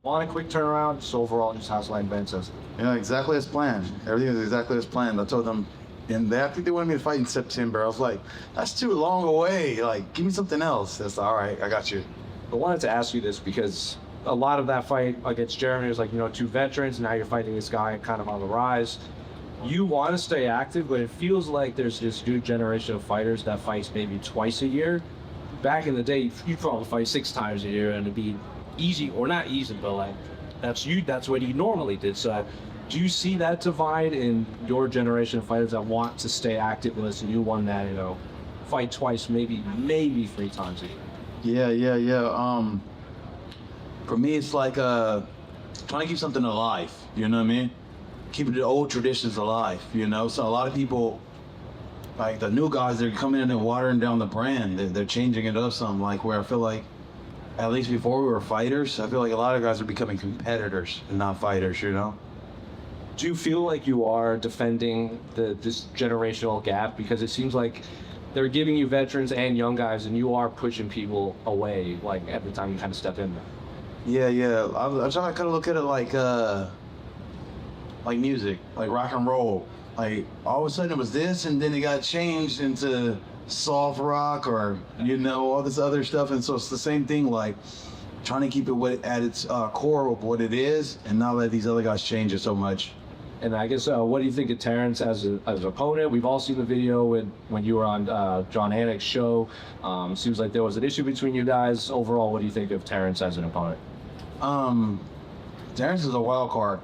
Want a quick turnaround, just overall, just how's life been since? Yeah, exactly as planned. Everything is exactly as planned. I told them, and I think they wanted me to fight in September. I was like, that's too long away. Like, give me something else. That's all right. I got you. I wanted to ask you this because a lot of that fight against Jeremy was like, two veterans. Now you're fighting this guy kind of on the rise. You want to stay active, but it feels like there's this new generation of fighters that fights maybe twice a year. Back in the day, you'd probably fight 6 times a year, and it'd be easy, or not easy, but like that's what you normally did. So do you see that divide in your generation of fighters that want to stay active with the new one that fight twice, maybe 3 times a year? Yeah. For me, it's like trying to keep something alive. You know what I mean? Keeping the old traditions alive. So a lot of people, like the new guys, they're coming in and watering down the brand. They're changing it up some. Like where I feel like, at least before we were fighters, I feel like a lot of guys are becoming competitors and not fighters. Do you feel like you are defending this generational gap? Because it seems like they're giving you veterans and young guys, and you are pushing people away, like every time you kind of step in there. Yeah. I try to kind of look at it like music, like rock and roll. Like all of a sudden it was this, and then it got changed into soft rock or all this other stuff. And so it's the same thing, like trying to keep it at its core of what it is, and not let these other guys change it so much. And I guess, what do you think of Terrance as an opponent? We've all seen the video when you were on John Anik's show. Seems like there was an issue between you guys. Overall, what do you think of Terrance as an opponent? Terrance is a wild card,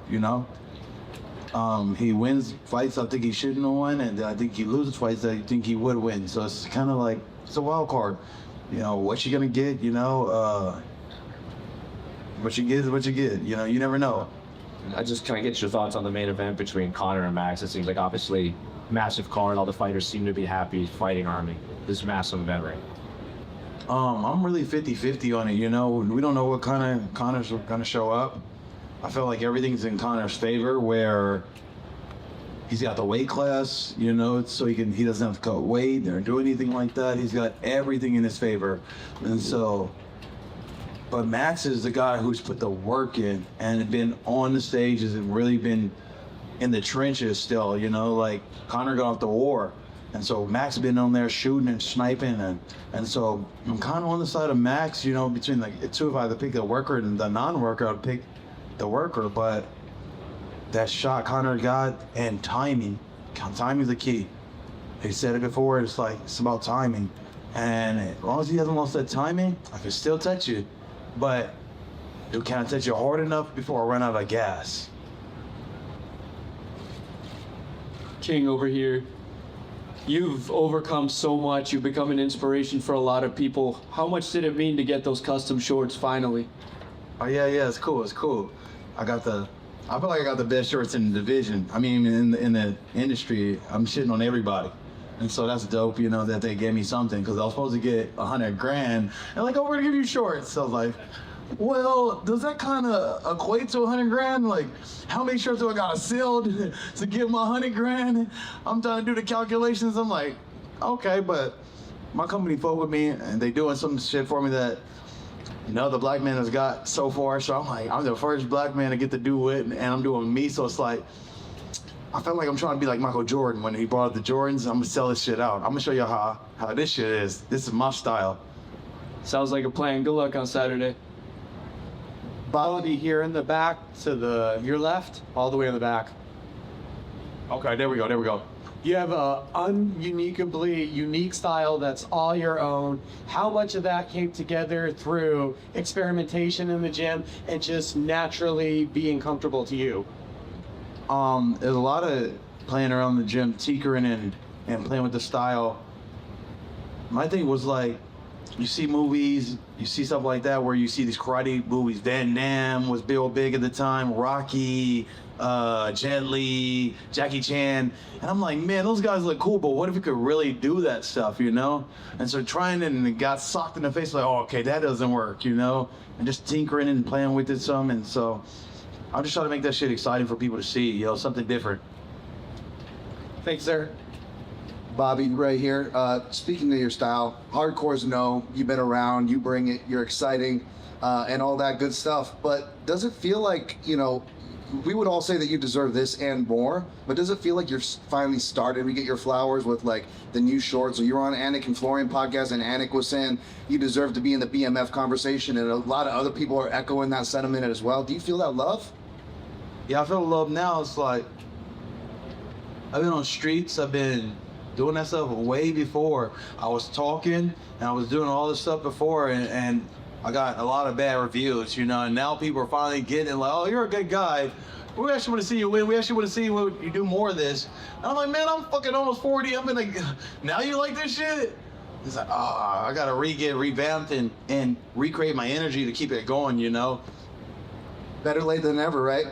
He wins fights I think he shouldn't have won, and I think he loses fights that I think he would win. So it's kind of like, it's a wild card. What you gonna get, what you get is what you get. You never know. I just kind of get your thoughts on the main event between Conor and Max. It seems like obviously massive card. All the fighters seem to be happy fighting Army. This massive event, right? I'm really 50-50 on it. We don't know what kind of Conor's gonna show up. I feel like everything's in Conor's favor, where he's got the weight class, so he doesn't have to cut weight or do anything like that. He's got everything in his favor, and so. But Max is the guy who's put the work in and been on the stages and really been in the trenches still, like Conor got off the war. And so Max has been on there shooting and sniping. And so I'm kind of on the side of Max, between the two. If I had to pick the worker and the non-worker, I'd pick the worker. But that shot Conor got, and timing's the key. He said it before, it's about timing. And as long as he hasn't lost that timing, I can still touch you. But can I touch you hard enough before I run out of gas? King over here, you've overcome so much. You've become an inspiration for a lot of people. How much did it mean to get those custom shorts finally? Oh yeah, it's cool. I feel like I got the best shorts in the division. I mean, in the industry, I'm shitting on everybody. And so that's dope, that they gave me something, because I was supposed to get $100,000. And we're gonna give you shorts. So I was like, well, does that kind of equate to $100,000? Like, how many shirts do I gotta sell to get my $100,000? I'm trying to do the calculations. I'm like, okay, but my company fought with me, and they doing some shit for me that the black man has got so far. So I'm like, I'm the first black man to get to do it, and I'm doing me. So it's like, I felt like I'm trying to be like Michael Jordan when he brought up the Jordans. I'm gonna sell this shit out. I'm gonna show you how this shit is. This is my style. Sounds like a plan. Good luck on Saturday. Bobby here in the back to your left, all the way in the back. Okay, there we go. You have a ununiquely unique style that's all your own. How much of that came together through experimentation in the gym and just naturally being comfortable to you? There's a lot of playing around the gym, tinkering and playing with the style. My thing was like, you see movies, you see stuff like that where you see these karate movies. Van Damme was real big at the time, Rocky, Jet Li, Jackie Chan. And I'm like, man, those guys look cool, but what if we could really do that stuff, And so trying it, and it got socked in the face, like, oh, okay, that doesn't work, And just tinkering and playing with it some. And so I'm just trying to make that shit exciting for people to see, something different. Thanks, sir. Bobby, right here. Speaking of your style, hardcores know you've been around, you bring it, you're exciting. and all that good stuff. But does it feel like, you know, we would all say that you deserve this and more, but does it feel like you're finally starting to get your flowers with like the new shorts? So you were on Anik and Florian podcast, and Anik was saying you deserve to be in the BMF conversation, and a lot of other people are echoing that sentiment as well. Do you feel that love? Yeah, I feel love now. It's like I've been on streets. I've been doing that stuff way before. I was talking and I was doing all this stuff before, and I got a lot of bad reviews, you know, and now people are finally getting like, oh, you're a good guy. We actually want to see you win. We actually want to see you do more of this. And I'm like, man, I'm fucking almost 40. I'm gonna, now you like this shit? It's like, I gotta get revamped and recreate my energy to keep it going, you know? Better late than never, right?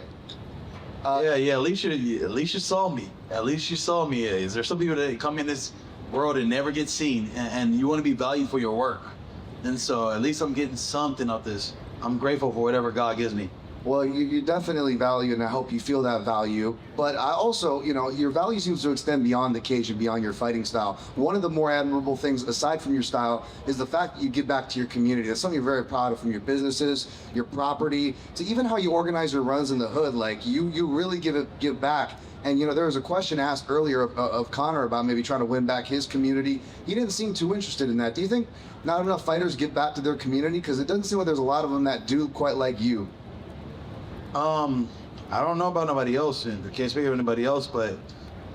Yeah, at least you saw me. At least you saw me. Is there some people that come in this world and never get seen, and you want to be valued for your work? And so at least I'm getting something of this. I'm grateful for whatever God gives me. Well, you definitely value, and I hope you feel that value. But I also, you know, your value seems to extend beyond the cage and beyond your fighting style. One of the more admirable things, aside from your style, is the fact that you give back to your community. That's something you're very proud of, from your businesses, your property, to even how you organize your runs in the hood. Like, you really give back. And, you know, there was a question asked earlier of Connor about maybe trying to win back his community. He didn't seem too interested in that. Do you think not enough fighters give back to their community? Because it doesn't seem like there's a lot of them that do quite like you. I don't know about nobody else, and I can't speak of anybody else, but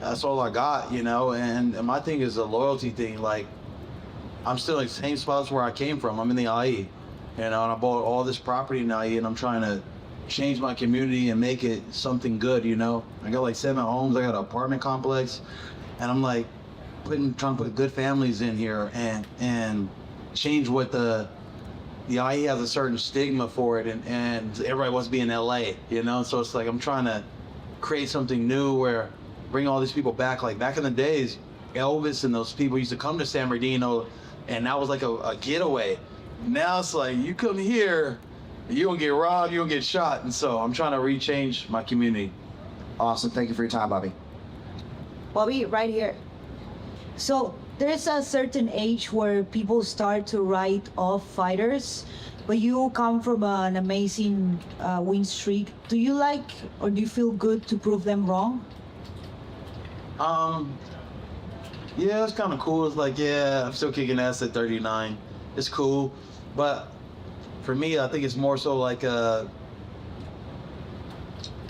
that's all I got, you know. And my thing is a loyalty thing. Like, I'm still in the same spots where I came from. I'm in the IE, you know, and I bought all this property in the IE, and I'm trying to change my community and make it something good, you know. I got like 7 homes. I got an apartment complex, and I'm like trying to put good families in here and change what the IE has a certain stigma for it, and everybody wants to be in LA, you know. So it's like I'm trying to create something new where bring all these people back. Like back in the days, Elvis and those people used to come to San Bernardino, and that was like a getaway. Now it's like you come here, you gonna get robbed, you gonna get shot. And so I'm trying to rechange my community. Awesome. Thank you for your time, Bobby. Bobby, right here. So there's a certain age where people start to write off fighters, but you come from an amazing win streak. Do you like, or do you feel good to prove them wrong? Yeah, it's kind of cool. It's like, yeah, I'm still kicking ass at 39. It's cool, but for me, I think it's more so like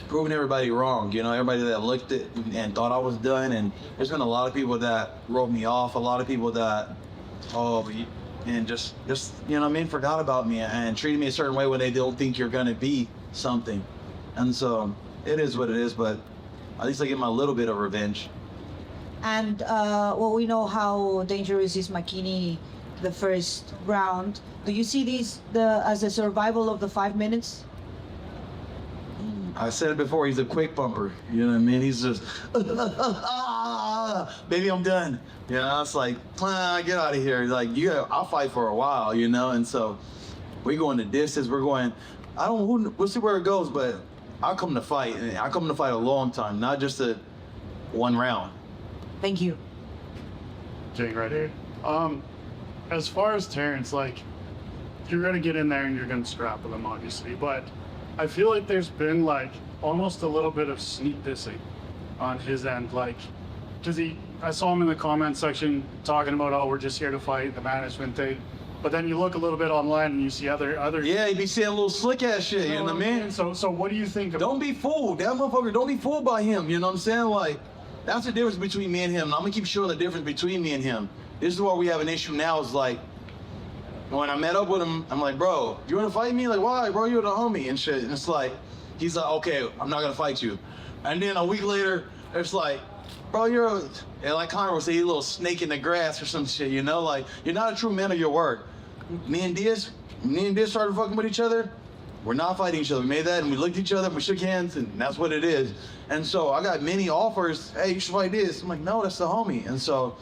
proving everybody wrong, you know, everybody that looked at and thought I was done. And there's been a lot of people that wrote me off, a lot of people that, and just you know what I mean, forgot about me and treated me a certain way when they don't think you're gonna be something. And so it is what it is, but at least I get my little bit of revenge. And well, we know how dangerous is McKinney the first round. Do you see this as a survival of the 5 minutes? I said it before, he's a quick bumper. You know what I mean? He's just, baby, I'm done. You know, it's like, get out of here. Like, I'll fight for a while, you know? And so we going the distance. We'll see where it goes, but I'll come to fight. And I come to fight a long time, not just a 1 round. Thank you. Jake right here. As far as Terrance, like, you're gonna get in there and you're gonna scrap with him, obviously, but I feel like there's been like almost a little bit of sneak dissing on his end, like, cause I saw him in the comment section talking about, oh, we're just here to fight, the management thing. But then you look a little bit online and you see other. Yeah, he be saying a little slick ass shit, you know what I mean? So what do you think of? Don't be fooled. That motherfucker, don't be fooled by him, you know what I'm saying? Like, that's the difference between me and him. And I'm gonna keep showing the difference between me and him. This is where we have an issue now, is like, when I met up with him, I'm like, bro, you wanna fight me? Like, why, bro? You're the homie and shit. And it's like, he's like, okay, I'm not gonna fight you. And then a week later, it's like, bro, and like Connor would say, he's a little snake in the grass or some shit, you know? Like, you're not a true man of your word. Me and Diaz started fucking with each other. We're not fighting each other. We made that and we looked at each other, we shook hands, and that's what it is. And so I got many offers, hey, you should fight this. I'm like, no, that's the homie. And so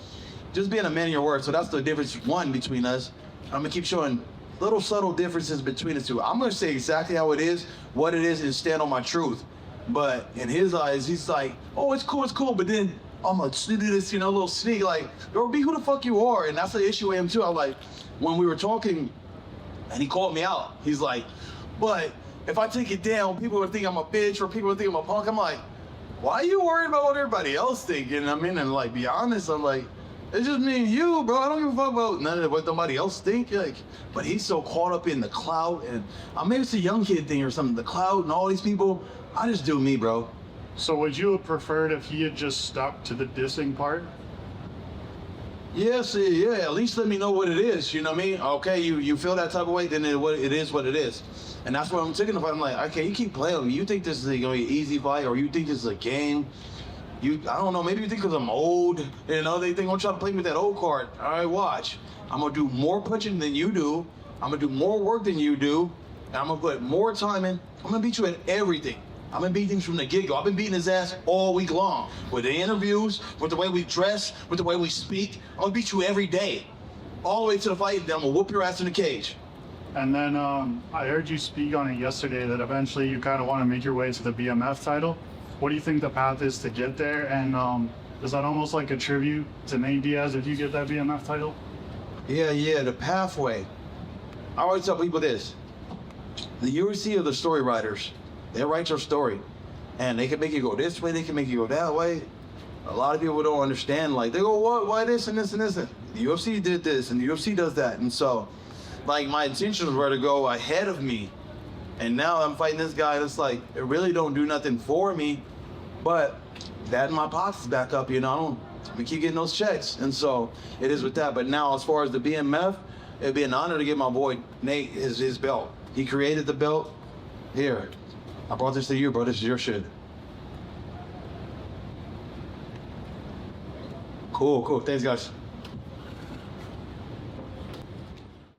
just being a man of your word. So that's the difference, one, between us. I'm gonna keep showing little subtle differences between the two. I'm gonna say exactly how it is, what it is, and stand on my truth. But in his eyes, he's like, oh, it's cool. But then I'm gonna do this, you know, little sneak, like, bro, be who the fuck you are. And that's the issue with him too. I'm like, when we were talking And he called me out. He's like, but if I take it down, people would think I'm a bitch or people would think I'm a punk. I'm like, why are you worried about what everybody else thinking? I mean, and like, be honest, I'm like, it's just me and you, bro. I don't give a fuck about none of what nobody else think. Like, but he's so caught up in the clout, and maybe it's a young kid thing or something. The clout and all these people. I just do me, bro. So would you have preferred if he had just stuck to the dissing part? Yes, yeah. At least let me know what it is. You know what I mean? Okay, you feel that type of way, then it is what it is. And that's what I'm taking the fight. I'm like, okay, you keep playing with me. You think this is gonna be an easy fight, or you think this is a game? I don't know, maybe you think because I'm old, you know, they think I'm trying to play with that old card. All right, watch. I'm gonna do more punching than you do. I'm gonna do more work than you do. And I'm gonna put more time in. I'm gonna beat you at everything. I'm gonna beat things from the get-go. I've been beating his ass all week long. With the interviews, with the way we dress, with the way we speak. I'm gonna beat you every day. All the way to the fight, and then I'm gonna whoop your ass in the cage. And then I heard you speak on it yesterday that eventually you kind of want to make your way to the BMF title. What do you think the path is to get there? And is that almost like a tribute to Nate Diaz if you get that BMF title? Yeah, the pathway. I always tell people this. The UFC are the story writers. They write your story. And they can make you go this way, they can make you go that way. A lot of people don't understand, like, they go, what, why this and this and this? And the UFC did this and the UFC does that. And so, like, my intentions were to go ahead of me. And now I'm fighting this guy that's like, it really don't do nothing for me, but that in my pocket's back up, you know, we keep getting those checks. And so it is with that. But now as far as the BMF, it'd be an honor to get my boy Nate his belt. He created the belt. Here, I brought this to you, bro. This is your shit. Cool. Thanks, guys.